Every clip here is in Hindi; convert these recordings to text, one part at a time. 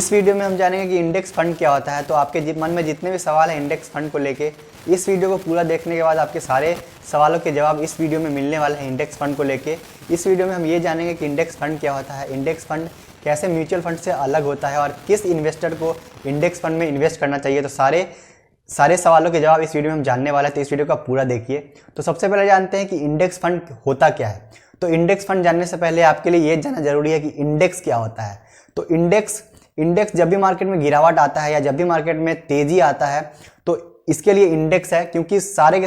इस वीडियो में हम जानेंगे कि इंडेक्स फंड क्या होता है। तो आपके मन में जितने भी सवाल हैं इंडेक्स फंड को लेके, इस वीडियो को पूरा देखने के बाद आपके सारे सवालों के जवाब इस वीडियो में मिलने वाले हैं इंडेक्स फंड को लेके। इस वीडियो में हम ये जानेंगे कि इंडेक्स फंड क्या होता है, इंडेक्स फंड कैसे म्यूचुअल फंड से अलग होता है और किस इन्वेस्टर को इंडेक्स फंड में इन्वेस्ट करना चाहिए। तो सारे सवालों के जवाब इस वीडियो में हम जानने वाले हैं, तो इस वीडियो को आप पूरा देखिए। तो सबसे पहले जानते हैं कि इंडेक्स फंड होता क्या है। तो इंडेक्स फंड जानने से पहले आपके लिए ये जानना जरूरी है कि इंडेक्स क्या होता है। तो इंडेक्स जब भी मार्केट में गिरावट आता है या जब भी मार्केट में तेजी आता है तो इसके लिए इंडेक्स है, क्योंकि सारे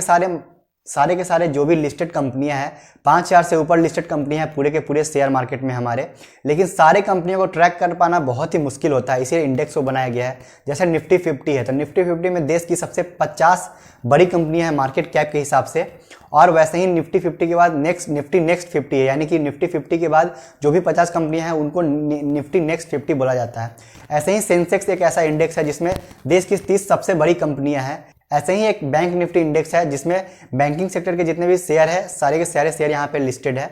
के सारे जो भी लिस्टेड कंपनियां हैं, 5,000 से ऊपर लिस्टेड कंपनियां हैं पूरे के पूरे शेयर मार्केट में हमारे, लेकिन सारे कंपनियों को ट्रैक कर पाना बहुत ही मुश्किल होता है, इसीलिए इंडेक्स को बनाया गया है। जैसे निफ्टी 50 है, तो निफ्टी 50 में देश की सबसे 50 बड़ी कंपनियां हैं मार्केट कैप के हिसाब से, और वैसे ही निफ्टी 50 के बाद निफ्टी नेक्स्ट 50 है, यानी कि निफ्टी 50 के बाद जो भी 50 कंपनियां हैं उनको निफ्टी नेक्स्ट 50 बोला जाता है। ऐसे ही सेंसेक्स एक ऐसा इंडेक्स है जिसमें देश की 30 सबसे बड़ी कंपनियां हैं। ऐसे ही एक बैंक निफ्टी इंडेक्स है जिसमें बैंकिंग सेक्टर के जितने भी शेयर है सारे के सारे शेयर यहाँ पे लिस्टेड है।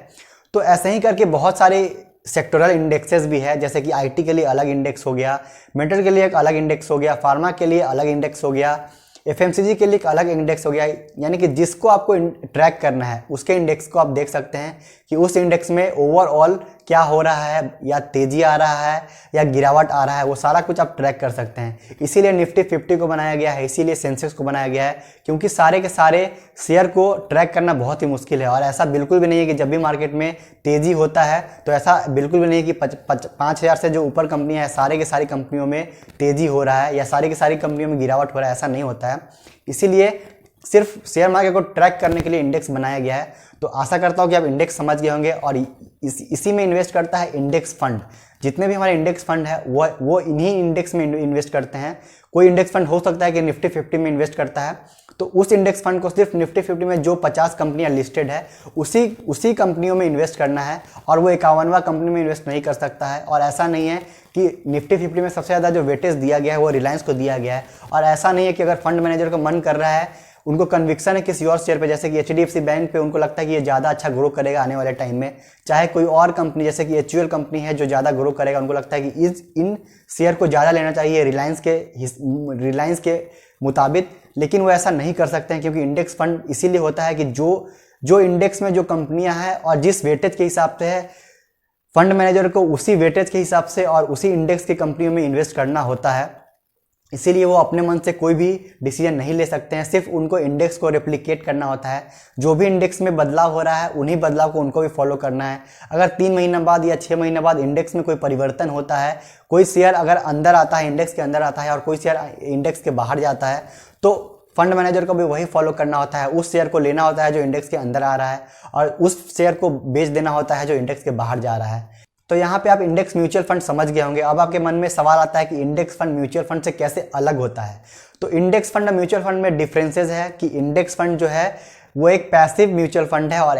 तो ऐसे ही करके बहुत सारे सेक्टोरल इंडेक्सेस भी है, जैसे कि आईटी के लिए अलग इंडेक्स हो गया, मेटल के लिए एक अलग इंडेक्स हो गया, फार्मा के लिए अलग इंडेक्स हो गया, एफएमसीजी के लिए एक अलग इंडेक्स हो गया। यानी कि जिसको आपको ट्रैक करना है उसके इंडेक्स को आप देख सकते हैं कि उस इंडेक्स में ओवरऑल क्या हो रहा है, या तेजी आ रहा है या गिरावट आ रहा है, वो सारा कुछ आप ट्रैक कर सकते हैं। इसीलिए निफ्टी 50 को बनाया गया है, इसीलिए सेंसेक्स को बनाया गया है, क्योंकि सारे के सारे शेयर को ट्रैक करना बहुत ही मुश्किल है। और ऐसा बिल्कुल भी नहीं है कि जब भी मार्केट में तेजी होता है तो ऐसा बिल्कुल भी नहीं है कि 5,000 से जो ऊपर कंपनियां हैं सारे के सारी कंपनियों में तेजी हो रहा है या सारी की सारी कंपनियों में गिरावट हो रहा है, ऐसा नहीं होता है। इसीलिए सिर्फ शेयर मार्केट को ट्रैक करने के लिए इंडेक्स बनाया गया है। तो आशा करता हूं कि आप इंडेक्स समझ गए होंगे। और इसी में इन्वेस्ट करता है इंडेक्स फंड। जितने भी हमारे इंडेक्स फंड है वो इन्हीं इंडेक्स में इन्वेस्ट करते हैं। कोई इंडेक्स फंड हो सकता है कि निफ्टी 50 में इन्वेस्ट करता है, तो उस इंडेक्स फंड को सिर्फ निफ्टी 50 में जो 50 कंपनियां लिस्टेड है उसी कंपनियों में इन्वेस्ट करना है, और वो 51वां कंपनी में इन्वेस्ट नहीं कर सकता है। और ऐसा नहीं है कि निफ्टी 50 में सबसे ज़्यादा जो वेटेज दिया गया है वो रिलायंस को दिया गया है, और ऐसा नहीं है कि अगर फंड मैनेजर को मन कर रहा है, उनको कन्विक्शन है किसी और शेयर पे, जैसे कि एचडीएफसी बैंक पे, उनको लगता है कि ये ज़्यादा अच्छा ग्रो करेगा आने वाले टाइम में, चाहे कोई और कंपनी जैसे कि एचयूएल कंपनी है जो ज़्यादा ग्रो करेगा, उनको लगता है कि इन शेयर को ज़्यादा लेना चाहिए रिलायंस के मुताबिक, लेकिन वो ऐसा नहीं कर सकते हैं, क्योंकि इंडेक्स फंड इसीलिए होता है कि जो इंडेक्स में जो कंपनियां हैं और जिस वेटेज के हिसाब से है, फंड मैनेजर को उसी वेटेज के हिसाब से और उसी इंडेक्स की कंपनियों में इन्वेस्ट करना होता है। इसीलिए वो अपने मन से कोई भी डिसीजन नहीं ले सकते हैं, सिर्फ उनको इंडेक्स को रेप्लिकेट करना होता है। जो भी इंडेक्स में बदलाव हो रहा है उन्हीं बदलाव को उनको भी फॉलो करना है। अगर 3 महीना बाद या 6 महीने बाद इंडेक्स में कोई परिवर्तन होता है, कोई शेयर अगर अंदर आता है, इंडेक्स के अंदर आता है, और कोई शेयर इंडेक्स के बाहर जाता है, तो फंड मैनेजर को भी वही फॉलो करना होता है। उस शेयर को लेना होता है जो इंडेक्स के अंदर आ रहा है, और उस शेयर को बेच देना होता है जो इंडेक्स के बाहर जा रहा है। तो यहाँ पे आप इंडेक्स म्यूचुअल फंड समझ गए होंगे। अब आपके मन में सवाल आता है कि इंडेक्स फंड म्यूचुअल फंड से कैसे अलग होता है। तो इंडेक्स फंड और म्यूचुअल फंड में डिफरेंसेस है कि इंडेक्स फंड जो है वो एक पैसिव म्यूचुअल फंड है, और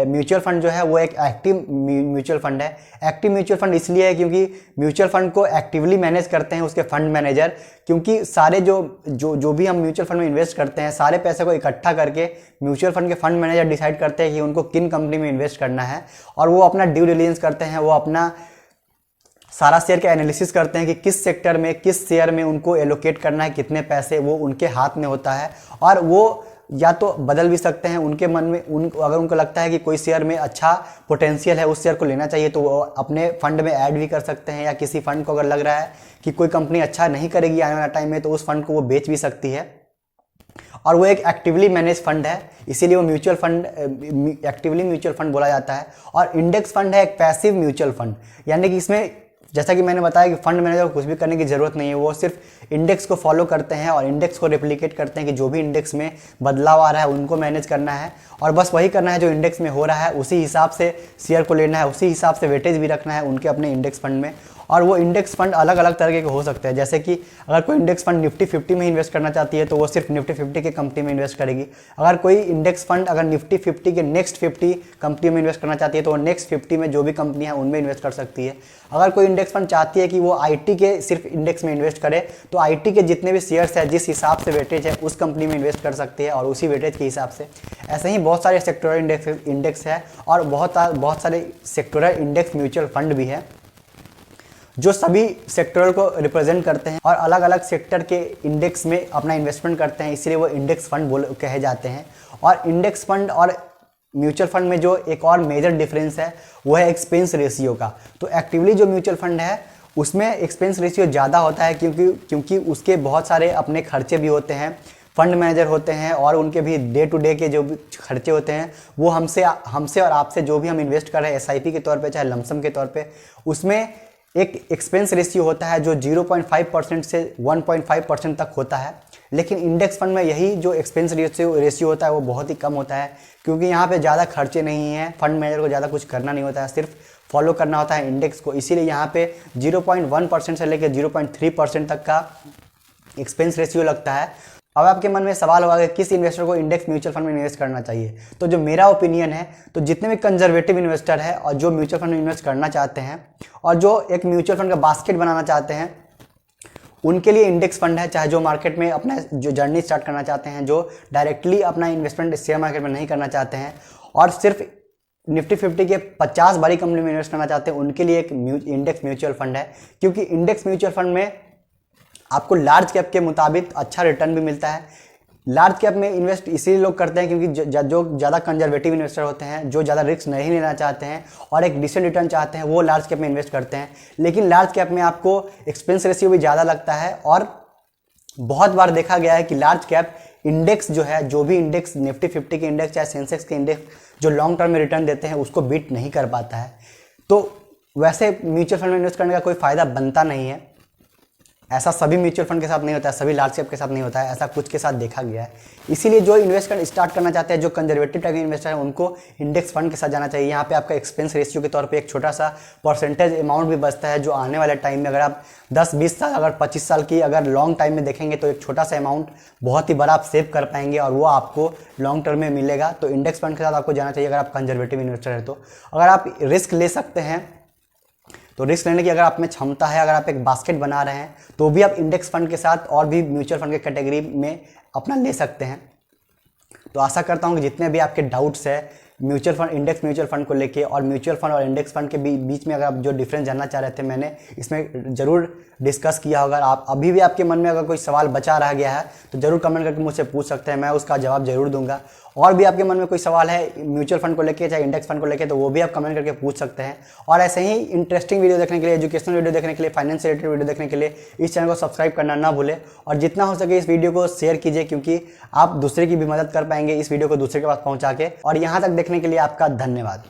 म्यूचुअल फंड जो है वो एक एक्टिव म्यूचुअल फंड है। एक्टिव म्यूचुअल फंड इसलिए है क्योंकि म्यूचुअल फंड को एक्टिवली मैनेज करते हैं उसके फंड मैनेजर, क्योंकि सारे जो भी हम म्यूचुअल फंड में इन्वेस्ट करते हैं, सारे पैसे को इकट्ठा करके म्यूचुअल फंड के फंड मैनेजर डिसाइड करते हैं कि उनको किन कंपनी में इन्वेस्ट करना है, और वो अपना ड्यू डिलिजेंस करते हैं, वो अपना सारा शेयर का एनालिसिस करते हैं कि किस सेक्टर में किस शेयर में उनको एलोकेट करना है, कितने पैसे, वो उनके हाथ में होता है। और वो या तो बदल भी सकते हैं उनके मन में, अगर उनको लगता है कि कोई शेयर में अच्छा पोटेंशियल है, उस शेयर को लेना चाहिए, तो वो अपने फंड में ऐड भी कर सकते हैं, या किसी फंड को अगर लग रहा है कि कोई कंपनी अच्छा नहीं करेगी आने वाले टाइम में, तो उस फंड को वो बेच भी सकती है। और वो एक एक्टिवली मैनेज फंड है, इसीलिए वो mutual fund actively mutual fund बोला जाता है। और इंडेक्स फंड है एक पैसिव म्यूचुअल फंड, यानी कि इसमें जैसा कि मैंने बताया कि फंड मैनेजर को कुछ भी करने की जरूरत नहीं है, वो सिर्फ इंडेक्स को फॉलो करते हैं और इंडेक्स को रेप्लिकेट करते हैं कि जो भी इंडेक्स में बदलाव आ रहा है उनको मैनेज करना है, और बस वही करना है जो इंडेक्स में हो रहा है, उसी हिसाब से शेयर को लेना है, उसी हिसाब से वेटेज भी रखना है उनके अपने इंडेक्स फंड में। और वो इंडेक्स फंड अलग अलग तरह के हो सकते हैं, जैसे कि अगर कोई इंडेक्स फंड निफ्टी 50 में इन्वेस्ट करना चाहती है तो वो सिर्फ निफ्टी 50 के कंपनी में इन्वेस्ट करेगी। अगर कोई इंडेक्स फंड अगर निफ्टी 50 के नेक्स्ट 50 कंपनी में इन्वेस्ट करना चाहती है तो वो नेक्स्ट 50 में जो भी कंपनियां हैं उनमें इन्वेस्ट कर सकती है। अगर कोई इंडेक्स फंड चाहती है कि वो आईटी के सिर्फ इंडेक्स में इन्वेस्ट करे, तो आईटी के जितने भी शेयर्स है जिस हिसाब से वेटेज है उस कंपनी में इन्वेस्ट कर सकती है, और उसी वेटेज के हिसाब से। ऐसे ही बहुत सारे सेक्टोरल इंडेक्स है, और बहुत सारे सेक्टोरल इंडेक्स म्यूचुअल फंड भी है जो सभी सेक्टरों को रिप्रेजेंट करते हैं और अलग अलग सेक्टर के इंडेक्स में अपना इन्वेस्टमेंट करते हैं, इसलिए वो इंडेक्स फंड कहे जाते हैं। और इंडेक्स फंड और म्यूचुअल फंड में जो एक और मेजर डिफरेंस है वो है एक्सपेंस रेशियो का। तो एक्टिवली जो म्यूचुअल फंड है उसमें एक्सपेंस रेशियो ज़्यादा होता है क्योंकि उसके बहुत सारे अपने खर्चे भी होते हैं, फंड मैनेजर होते हैं और उनके भी डे टू डे के जो भी खर्चे होते हैं वो हमसे और आपसे जो भी हम इन्वेस्ट कर रहे हैं एसआईपी के तौर पे चाहे लमसम के तौर पे, उसमें एक एक्सपेंस रेशियो होता है जो 0.5% से 1.5% तक होता है। लेकिन इंडेक्स फंड में यही जो एक्सपेंस रेशियो होता है वो बहुत ही कम होता है, क्योंकि यहाँ पे ज़्यादा खर्चे नहीं हैं, फंड मैनेजर को ज़्यादा कुछ करना नहीं होता है, सिर्फ फॉलो करना होता है इंडेक्स को। इसीलिए यहाँ पे 0.1% से लेकर 0.3% तक का एक्सपेंस रेशियो लगता है। अब आपके मन में सवाल होगा कि किस इन्वेस्टर को इंडेक्स म्यूचुअल फंड में इन्वेस्ट करना चाहिए। तो जो मेरा ओपिनियन है, तो जितने भी कंजर्वेटिव इन्वेस्टर है और जो म्यूचुअल फंड में इन्वेस्ट करना चाहते हैं और जो एक म्यूचुअल फंड का बास्केट बनाना चाहते हैं, उनके लिए इंडेक्स फंड है। चाहे जो मार्केट में अपना जो जर्नी स्टार्ट करना चाहते हैं, जो डायरेक्टली अपना इन्वेस्टमेंट शेयर मार्केट में नहीं करना चाहते हैं और सिर्फ निफ्टी 50 के 50 बड़ी कंपनी में इन्वेस्ट करना चाहते हैं, उनके लिए एक इंडेक्स म्यूचुअल फंड है। क्योंकि इंडेक्स म्यूचुअल फंड में आपको लार्ज कैप के मुताबिक अच्छा रिटर्न भी मिलता है। लार्ज कैप में इन्वेस्ट इसीलिए लोग करते हैं क्योंकि जो ज़्यादा कंजर्वेटिव इन्वेस्टर होते हैं, जो ज़्यादा रिस्क नहीं लेना चाहते हैं और एक डिसेंट रिटर्न चाहते हैं, वो लार्ज कैप में इन्वेस्ट करते हैं। लेकिन लार्ज कैप में आपको एक्सपेंस रेशियो भी ज़्यादा लगता है और बहुत बार देखा गया है कि लार्ज कैप इंडेक्स जो है, जो भी इंडेक्स निफ्टी 50 के इंडेक्स चाहे सेंसेक्स के इंडेक्स जो लॉन्ग टर्म में रिटर्न देते हैं उसको बीट नहीं कर पाता है। तो वैसे म्यूचुअल फंड में इन्वेस्ट करने का कोई फ़ायदा बनता नहीं है। ऐसा सभी म्यूचुअल फंड के साथ नहीं होता है, सभी लार्ज कैप के साथ नहीं होता है, ऐसा कुछ के साथ देखा गया है। इसीलिए जो इन्वेस्ट स्टार्ट करना चाहते हैं, जो कंजर्वेटिव टाइप के इन्वेस्टर हैं, उनको इंडेक्स फंड के साथ जाना चाहिए। यहाँ पे आपका एक्सपेंस रेशियो के तौर पे एक छोटा सा परसेंटेज अमाउंट भी बचता है, जो आने वाले टाइम में अगर आप 10-20 साल अगर 25 साल की अगर लॉन्ग टाइम में देखेंगे तो एक छोटा सा अमाउंट बहुत ही बड़ा आप सेव कर पाएंगे और वो आपको लॉन्ग टर्म में मिलेगा। तो इंडेक्स फंड के साथ आपको जाना चाहिए अगर आप कंजर्वेटिव इन्वेस्टर है। तो अगर आप रिस्क ले सकते हैं, तो रिस्क लेने की अगर आप में क्षमता है, अगर आप एक बास्केट बना रहे हैं, तो भी आप इंडेक्स फंड के साथ और भी म्यूचुअल फंड के कैटेगरी में अपना ले सकते हैं। तो आशा करता हूं कि जितने भी आपके डाउट्स है mutual fund, index mutual fund को लेके और म्यूचुअल फंड और इंडेक्स फंड के बीच में अगर आप जो डिफरेंस जानना चाह रहे थे, मैंने इसमें ज़रूर डिस्कस किया होगा। आप अभी भी आपके मन में अगर कोई सवाल बचा रह गया है तो ज़रूर कमेंट करके मुझसे पूछ सकते हैं, मैं उसका जवाब जरूर दूंगा। और भी आपके मन में कोई सवाल है म्यूचुअल फंड को लेके चाहे इंडेक्स फंड को लेके, तो वो भी आप कमेंट करके पूछ सकते हैं। और ऐसे ही इंटरेस्टिंग वीडियो देखने के लिए, एजुकेशनल वीडियो देखने के लिए, फाइनेंस रिलेटेड वीडियो देखने के लिए इस चैनल को सब्सक्राइब करना ना भूलें और जितना हो सके इस वीडियो को शेयर कीजिए, क्योंकि आप दूसरे की भी मदद कर पाएंगे इस वीडियो को दूसरे के पास पहुंचा के। और यहाँ तक देखने के लिए आपका धन्यवाद।